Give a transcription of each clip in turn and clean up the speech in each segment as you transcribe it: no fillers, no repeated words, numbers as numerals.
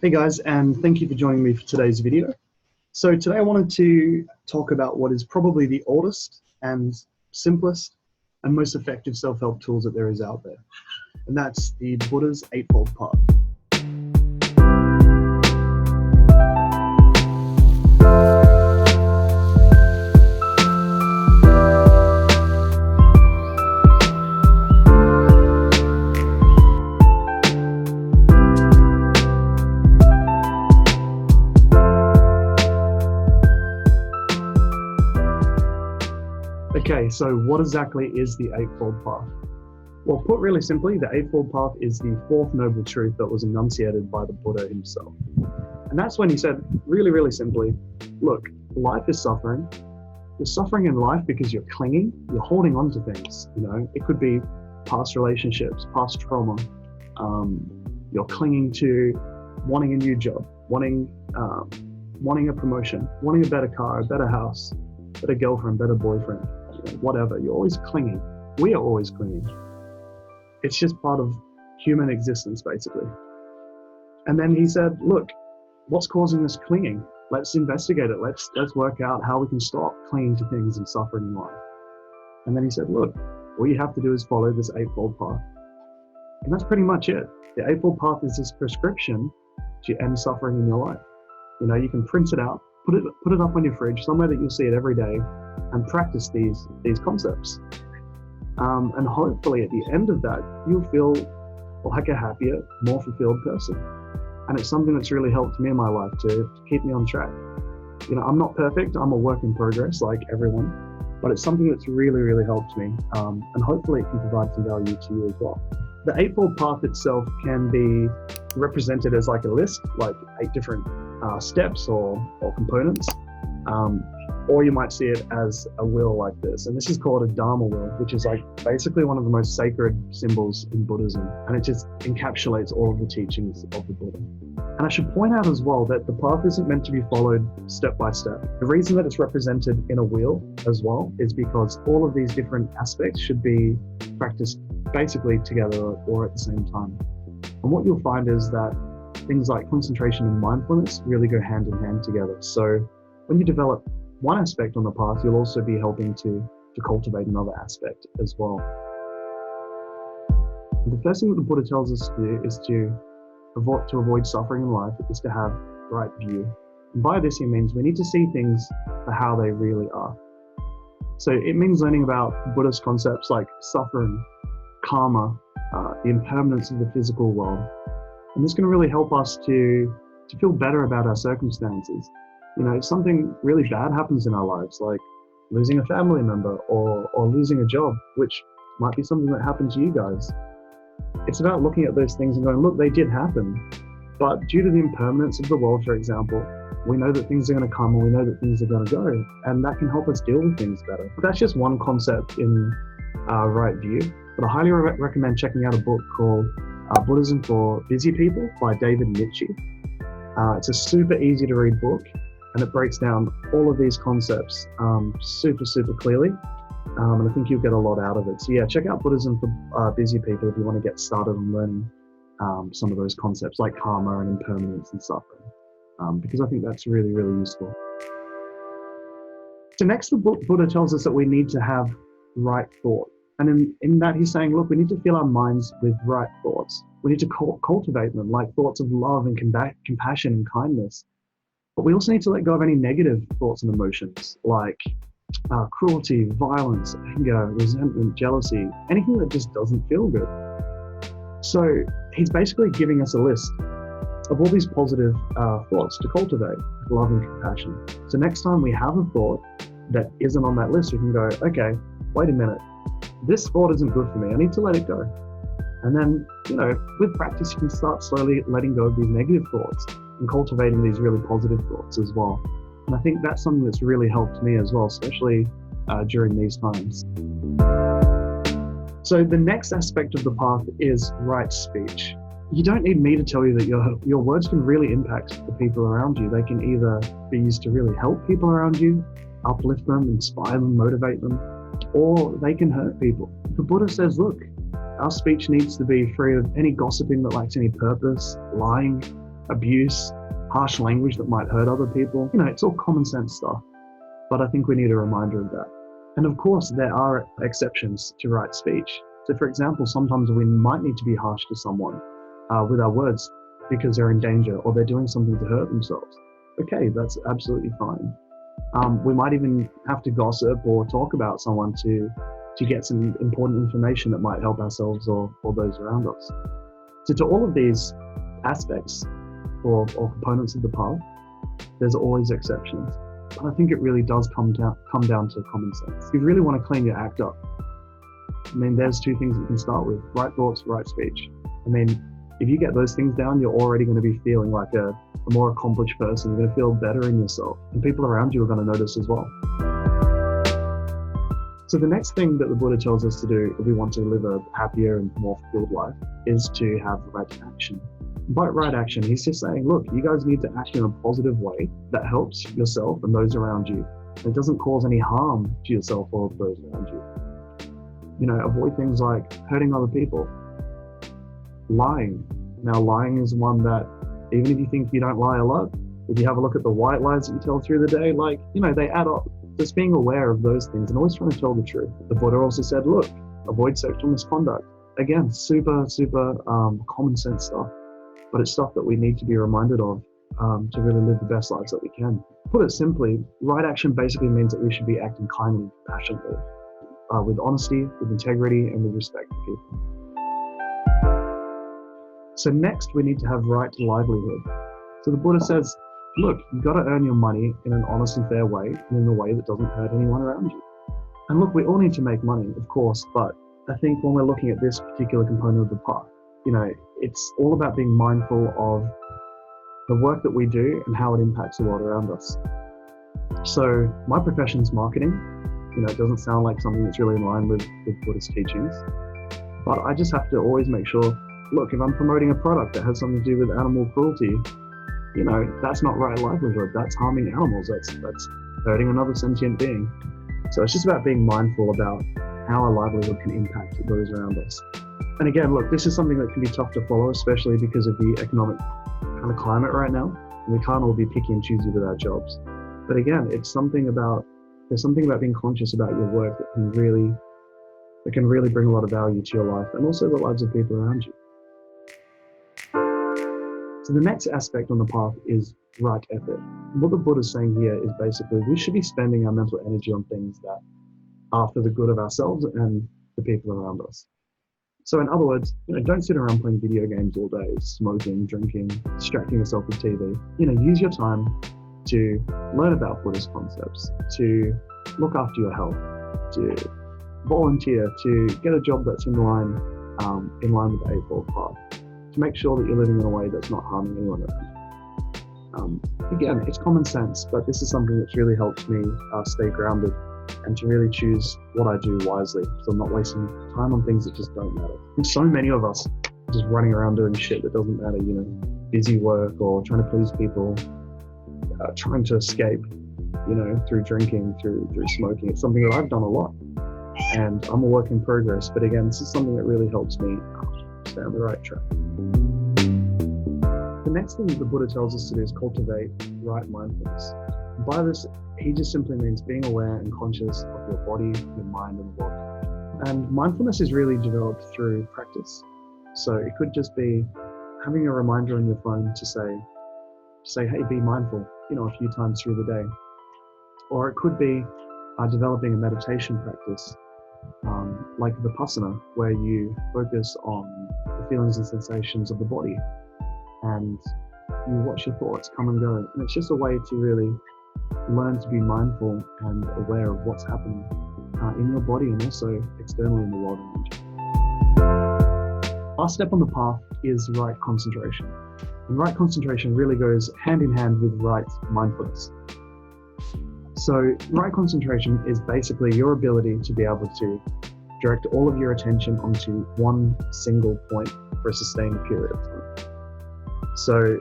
Hey guys, and thank you for joining me for today's video. So today I wanted to talk about what is probably the oldest and simplest and most effective self-help tools that there is out there. And that's the Buddha's Eightfold Path. Okay, so what exactly is the Eightfold Path? Well, put really simply, the Eightfold Path is the fourth noble truth that was enunciated by the Buddha himself. And that's when he said, really simply, look, life is suffering. You're suffering in life because you're clinging, you're holding on to things. It could be past relationships, past trauma. You're clinging to wanting a new job, wanting a promotion, wanting a better car, a better house, better girlfriend, better boyfriend, whatever. You're always clinging. We are always clinging. It's just part of human existence, basically. And then he said, look, what's causing this clinging? Let's investigate it. Let's work out how we can stop clinging to things and suffering in life. And then he said, look, all you have to do is follow this Eightfold Path. And that's pretty much it. The Eightfold Path is this prescription to end suffering in your life. You can print it out, put it up on your fridge, somewhere that you'll see it every day, and practice these concepts. And hopefully at the end of that, you'll feel like a happier, more fulfilled person. And it's something that's really helped me in my life to keep me on track. I'm not perfect, I'm a work in progress like everyone, but it's something that's really helped me. And hopefully it can provide some value to you as well. The Eightfold Path itself can be represented as like a list, like 8 different steps or components. Or you might see it as a wheel like this. And this is called a Dharma wheel, which is like basically one of the most sacred symbols in Buddhism. And it just encapsulates all of the teachings of the Buddha. And I should point out as well that the path isn't meant to be followed step by step. The reason that it's represented in a wheel as well is because all of these different aspects should be practiced basically together or at the same time. And what you'll find is that things like concentration and mindfulness really go hand in hand together. So when you develop one aspect on the path, you'll also be helping to cultivate another aspect as well. And the first thing that the Buddha tells us to do is to avoid suffering in life is to have right view. And by this he means we need to see things for how they really are. So it means learning about Buddhist concepts like suffering, karma, the impermanence of the physical world. And this can really help us to feel better about our circumstances. If something really bad happens in our lives, like losing a family member or losing a job, which might be something that happened to you guys, it's about looking at those things and going, look, they did happen. But due to the impermanence of the world, for example, we know that things are going to come and we know that things are going to go. And that can help us deal with things better. But that's just one concept in Right View. But I highly recommend checking out a book called Buddhism for Busy People by David Nietzsche. It's a super easy to read book. And it breaks down all of these concepts super clearly. And I think you'll get a lot out of it. So yeah, check out Buddhism for Busy People if you want to get started on learning some of those concepts like karma and impermanence and suffering. Because I think that's really useful. So next, the Buddha tells us that we need to have right thought. And in that he's saying, look, we need to fill our minds with right thoughts. We need to cultivate them, like thoughts of love and compassion and kindness. But we also need to let go of any negative thoughts and emotions like cruelty, violence, anger, resentment, jealousy, anything that just doesn't feel good. So he's basically giving us a list of all these positive thoughts to cultivate, love and compassion. So next time we have a thought that isn't on that list, we can go, okay, wait a minute, this thought isn't good for me, I need to let it go. And then, with practice, you can start slowly letting go of these negative thoughts and cultivating these really positive thoughts as well. And I think that's something that's really helped me as well, especially during these times. So the next aspect of the path is right speech. You don't need me to tell you that your words can really impact the people around you. They can either be used to really help people around you, uplift them, inspire them, motivate them, or they can hurt people. The Buddha says, look, our speech needs to be free of any gossiping that lacks any purpose, lying, abuse, harsh language that might hurt other people. It's all common sense stuff. But I think we need a reminder of that. And of course, there are exceptions to right speech. So for example, sometimes we might need to be harsh to someone with our words because they're in danger or they're doing something to hurt themselves. Okay, that's absolutely fine. We might even have to gossip or talk about someone to get some important information that might help ourselves or those around us. So to all of these aspects or components of the path, there's always exceptions. But I think it really does come down to common sense. If you really want to clean your act up, there's two things you can start with: right thoughts, right speech. If you get those things down, you're already going to be feeling like a more accomplished person. You're going to feel better in yourself, and people around you are going to notice as well. So the next thing that the Buddha tells us to do if we want to live a happier and more fulfilled life is to have right action. By right action, he's just saying, look, you guys need to act in a positive way that helps yourself and those around you. It doesn't cause any harm to yourself or those around you. Avoid things like hurting other people. Lying. Now, lying is one that, even if you think you don't lie a lot, if you have a look at the white lies that you tell through the day, they add up. Just being aware of those things and always trying to tell the truth. The Buddha also said, look, avoid sexual misconduct. Again, super common sense stuff, but it's stuff that we need to be reminded of to really live the best lives that we can. Put it simply, right action basically means that we should be acting kindly, passionately, with honesty, with integrity, and with respect for people. So next, we need to have right to livelihood. So the Buddha says, look, you've got to earn your money in an honest and fair way, and in a way that doesn't hurt anyone around you. And look, we all need to make money, of course, but I think when we're looking at this particular component of the path, it's all about being mindful of the work that we do and how it impacts the world around us. So my profession's marketing. It doesn't sound like something that's really in line with Buddhist teachings, but I just have to always make sure, look, if I'm promoting a product that has something to do with animal cruelty, that's not right livelihood. That's harming animals. That's hurting another sentient being. So it's just about being mindful about how our livelihood can impact those around us. And again, look, this is something that can be tough to follow, especially because of the economic kind of climate right now. And we can't all be picky and choosy with our jobs. But again, there's something about being conscious about your work that can really bring a lot of value to your life and also the lives of people around you. So the next aspect on the path is right effort. What the Buddha is saying here is basically we should be spending our mental energy on things that are for the good of ourselves and the people around us. So in other words, don't sit around playing video games all day, smoking, drinking, distracting yourself with TV. Use your time to learn about Buddhist concepts, to look after your health, to volunteer, to get a job that's in line with the Eightfold Path, to make sure that you're living in a way that's not harming anyone around you. Again, it's common sense, but this is something that's really helped me stay grounded and to really choose what I do wisely, so I'm not wasting time on things that just don't matter. And so many of us are just running around doing shit that doesn't matter, busy work or trying to please people, trying to escape, through drinking, through smoking. It's something that I've done a lot, and I'm a work in progress. But again, this is something that really helps me stay on the right track. The next thing that the Buddha tells us to do is cultivate right mindfulness. By this, he just simply means being aware and conscious of your body, your mind, and the world. And mindfulness is really developed through practice. So it could just be having a reminder on your phone to say, hey, be mindful, a few times through the day. Or it could be developing a meditation practice, like Vipassana, where you focus on the feelings and sensations of the body, and you watch your thoughts come and go. And it's just a way to really learn to be mindful and aware of what's happening in your body and also externally in the world around you. Last step on the path is right concentration. And right concentration really goes hand in hand with right mindfulness. So right concentration is basically your ability to be able to direct all of your attention onto one single point for a sustained period of time. So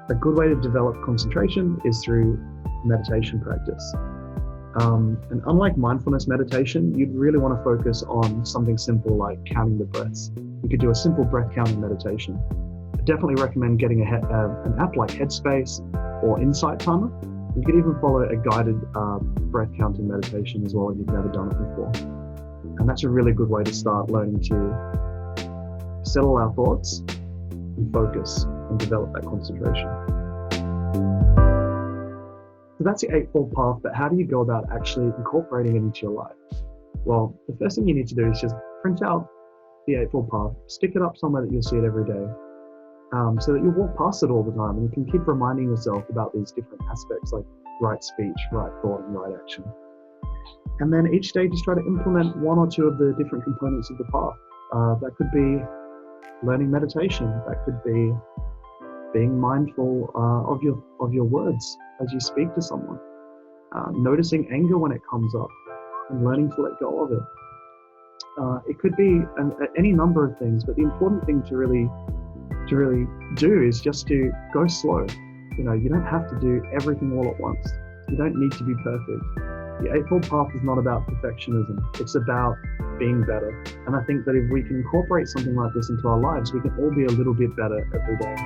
a good way to develop concentration is through meditation practice. And unlike mindfulness meditation, you'd really want to focus on something simple like counting the breaths. You could do a simple breath counting meditation. I definitely recommend getting an app like Headspace or Insight Timer. You can even follow a guided breath counting meditation as well if you've never done it before. And that's a really good way to start learning to settle our thoughts and focus and develop that concentration. So that's the Eightfold Path, but how do you go about actually incorporating it into your life? Well, the first thing you need to do is just print out the Eightfold Path, stick it up somewhere that you'll see it every day, so that you walk past it all the time and you can keep reminding yourself about these different aspects like right speech, right thought, and right action. And then each day just try to implement one or two of the different components of the path. That could be learning meditation, that could be being mindful of your words as you speak to someone, noticing anger when it comes up and learning to let go of it. It could be any number of things, but the important thing to really do is just to go slow. You don't have to do everything all at once. You don't need to be perfect. The Eightfold Path is not about perfectionism. It's about being better. And I think that if we can incorporate something like this into our lives, we can all be a little bit better every day.